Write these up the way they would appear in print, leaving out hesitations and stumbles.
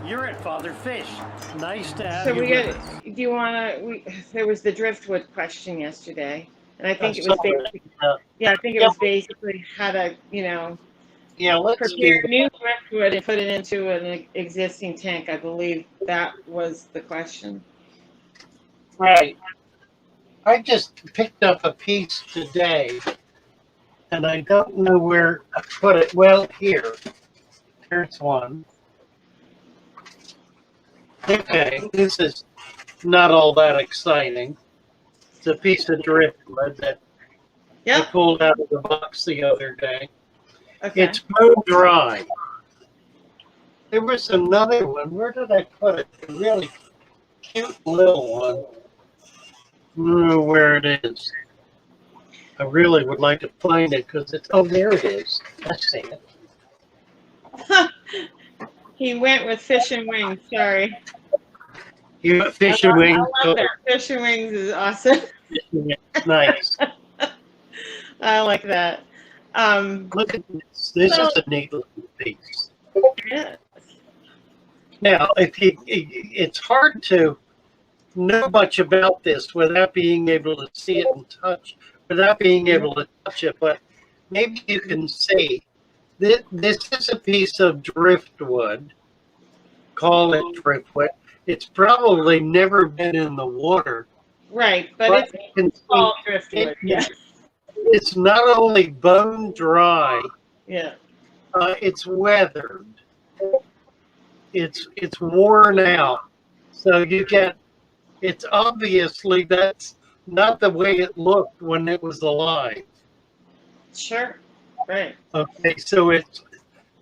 You're at Father Fish. Nice to have So you we with got, us. do you want to, there was the Driftwood question yesterday. And I I think it saw was that. basically, yeah, I think it Yeah, was basically how to, yeah, let's do prepare that. new driftwood and put it into an existing tank. I believe that was the question. Right. I just picked up a piece today, and I don't know where I put it. Well, here. Here's one. Okay, this is not all that exciting. It's a piece of driftwood that I Yep. pulled out of the box the other day. Okay. It's bone dry. There was another one. Where did I put it? A really cute little one. I don't know where it is. I really would like to find it because it's. Oh, there it is. I see it. He went with fish and wings. Sorry. You got fish and wings. I love that. Fish and wings is awesome. Nice. I like that. Look at this. This So- is a neat little piece. Yeah. Now, it's hard to know much about this without being able to see it and touch, without being able to touch it. But maybe you can see that this is a piece of driftwood. Call it driftwood. It's probably never been in the water. Right, but you it's can see called driftwood. it- Yeah. it's not only bone dry, Yeah. it's weathered. It's worn out. So you get. It's obviously that's not the way it looked when it was alive. Sure. Right. Okay, so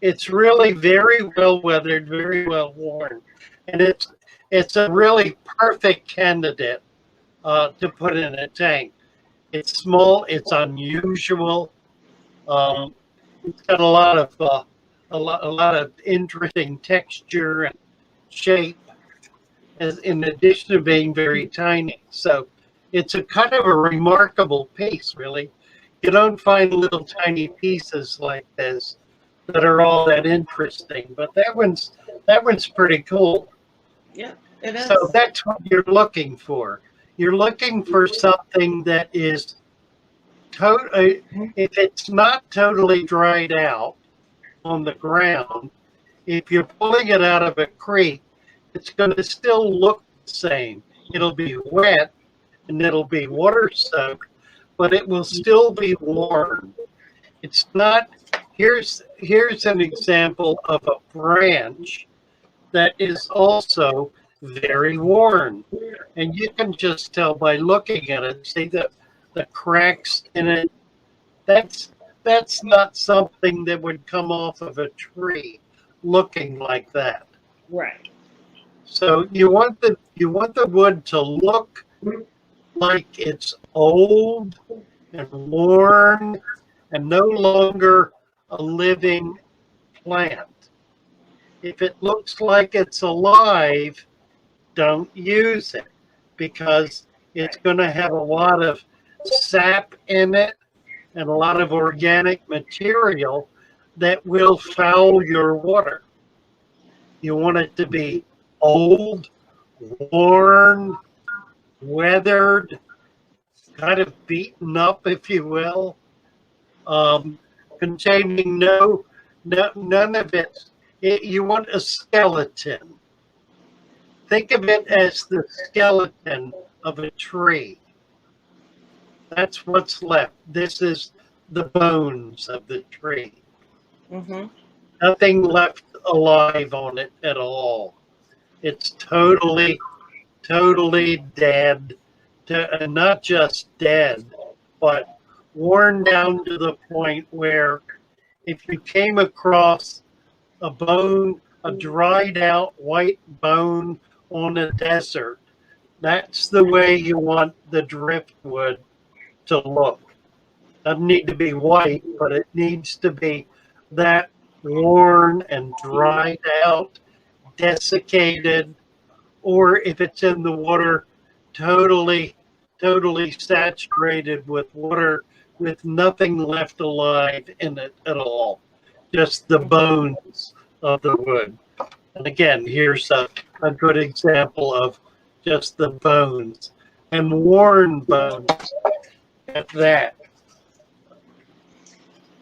it's really very well weathered, very well worn, and it's a really perfect candidate to put in a tank. It's small, it's unusual. It's got a lot of interesting texture and shape, as in addition to being very tiny. So it's a kind of a remarkable piece, really. You don't find little tiny pieces like this that are all that interesting, but that one's pretty cool. Yeah. It is. So that's what you're looking for. You're looking for something that is if it's not totally dried out on the ground, if you're pulling it out of a creek, it's going to still look the same. It'll be wet and it'll be water soaked, but it will still be worn. It's not. Here's an example of a branch that is also very worn, and you can just tell by looking at it. See the cracks in it. That's not something that would come off of a tree looking like that. Right. So you want the wood to look like it's old and worn and no longer a living plant. If it looks like it's alive, don't use it because it's going to have a lot of sap in it and a lot of organic material that will foul your water. You want it to be old, worn, weathered, kind of beaten up, if you will, containing none of it. You want a skeleton. Think of it as the skeleton of a tree. That's what's left. This is the bones of the tree. Mm-hmm. Nothing left alive on it at all. It's totally dead. Not just dead, but worn down to the point where if you came across a bone, a dried out white bone on a desert, that's the way you want the driftwood to look. Doesn't need to be white, but it needs to be that worn and dried out, desiccated, or if it's in the water, totally saturated with water with nothing left alive in it at all. Just the bones of the wood. And again, here's a good example of just the bones and worn bones at that.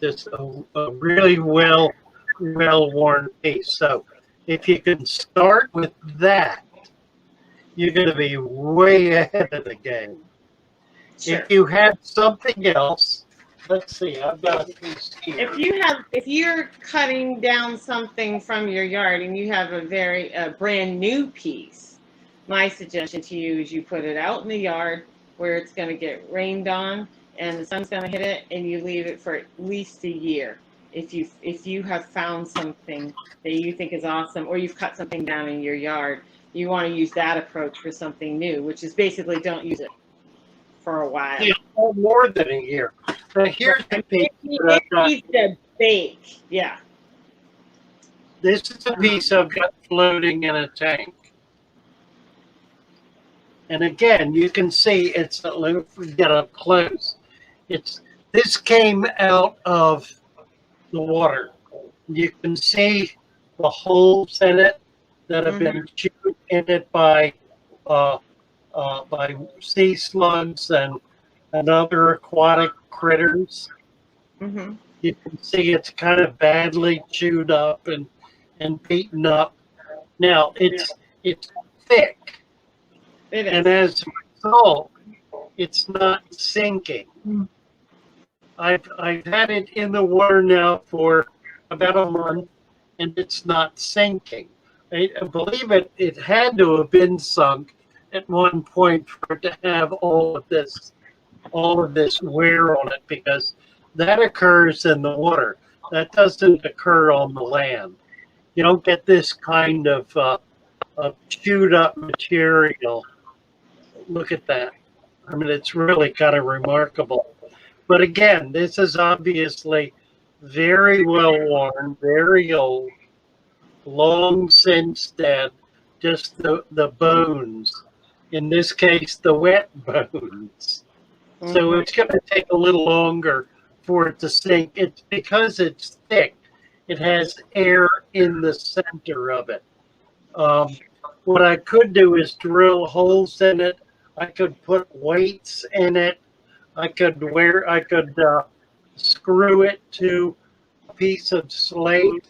Just a really well worn piece. So if you can start with that, you're going to be way ahead of the game. Sure. If you have something else, let's see, I've got a piece here. If you're cutting down something from your yard and you have a brand new piece, my suggestion to you is you put it out in the yard where it's going to get rained on and the sun's going to hit it, and you leave it for at least a year. If you have found something that you think is awesome, or you've cut something down in your yard, you want to use that approach for something new, which is basically don't use it for a while. Yeah, more than a year. Now here's the piece. It needs to bake. Yeah. This is a piece I've got floating in a tank. And again, you can see it's, if we get up close, this came out of the water. You can see the holes in it that have been chewed in it by sea slugs and other aquatic critters. Mm-hmm. You can see it's kind of badly chewed up and beaten up. Now it's thick, It is. and as a result, it's not sinking. I've had it in the water now for about a month, and it's not sinking. I believe it had to have been sunk at one point for it to have all of this wear on it, because that occurs in the water. That doesn't occur on the land. You don't get this kind of chewed up material. Look at that. I mean, it's really kind of remarkable. But again, this is obviously very well worn, very old, long since dead, just the bones. In this case, the wet bones. So it's going to take a little longer for it to sink. It's because it's thick. It has air in the center of it. What I could do is drill holes in it. I could put weights in it. I could screw it to a piece of slate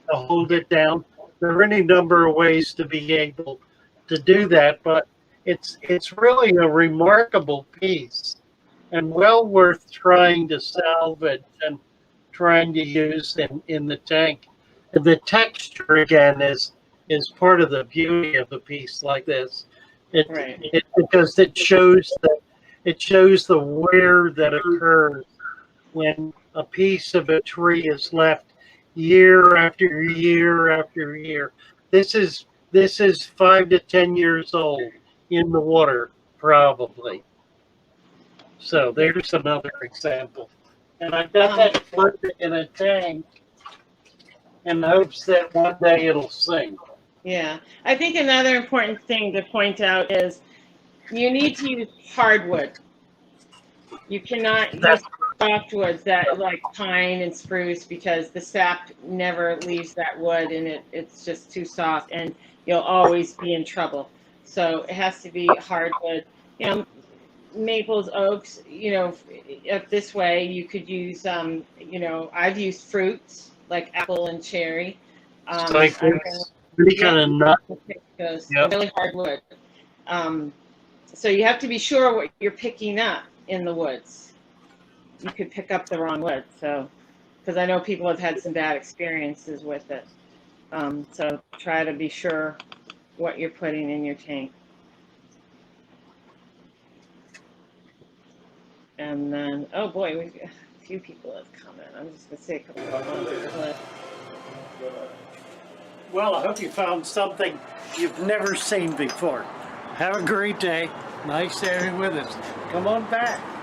to hold it down. There are any number of ways to be able to do that, but it's really a remarkable piece and well worth trying to salvage and trying to use in the tank. And the texture again is part of the beauty of a piece like this. Because it shows the wear that occurs when a piece of a tree is left year after year after year. This is 5 to 10 years old in the water, probably. So there's another example. And I've got that floated in a tank in hopes that one day it'll sink. Yeah. I think another important thing to point out is you need to use hardwood. You cannot use softwoods that like pine and spruce, because the sap never leaves that wood and it's just too soft and you'll always be in trouble. So it has to be hardwood. Maples, oaks, up this way you could use, I've used fruits like apple and cherry. Really kind of nut. Those really hardwood. So you have to be sure what you're picking up in the woods. You could pick up the wrong wood. So, because I know people have had some bad experiences with it. So try to be sure what you're putting in your tank. And then, oh boy, we've got a few people have commented. I'm just going to say a couple of ones. Well, I hope you found something you've never seen before. Have a great day. Nice to have you with us. Come on back.